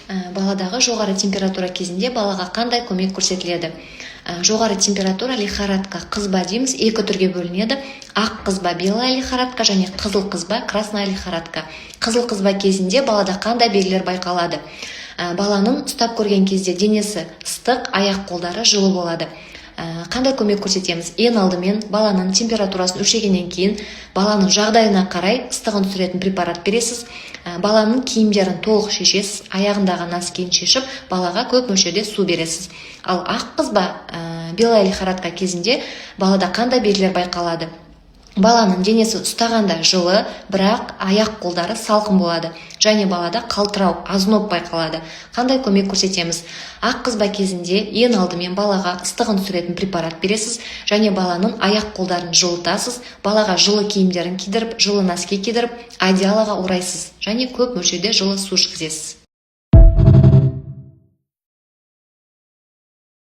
Баладағы жоғары температура кезінде балаға қандай көмек көрсетіледі? Жоғары температура лихорадка қызба дейміз, екі түрге бөлінеді. Ақ қызба белая лихорадка және қызыл қызба красная лихорадка. Қызыл қызба кезінде балада қандай белгілер байқалады? Баланың ұстап көрген кезде денесі ыстық, аяқ қолдары жылы болады. Қандай көмек көрсетеміз? Ең алдымен баланың температурасын өлшегеннен кейін баланың жағдайына қарай ыстығын түсіретін препарат бересіз. Баланың киімдерін толық шешесіз, аяғындағы носкиін шешіп, балаға көп мөлшерде су бересіз. Ал ақ қызба белая лихорадка кезінде балада қандай белгілер байқалады? Баланың денесі ұстағанда жылы, бірақ аяқ қолдары салқын болады. Және балада қалтырау, озноб байқалады. Қандай көмек көрсетеміз? Ақ қызба кезінде ең алдымен балаға ыстығын түсіретін препарат бересіз, және баланың аяқ қолдарын жылытасыз, балаға жылы киімдерін кидіріп, жылы носки кидіріп, одеялоға орайсыз, және көп мөлшерде жылы су ішкізесіз.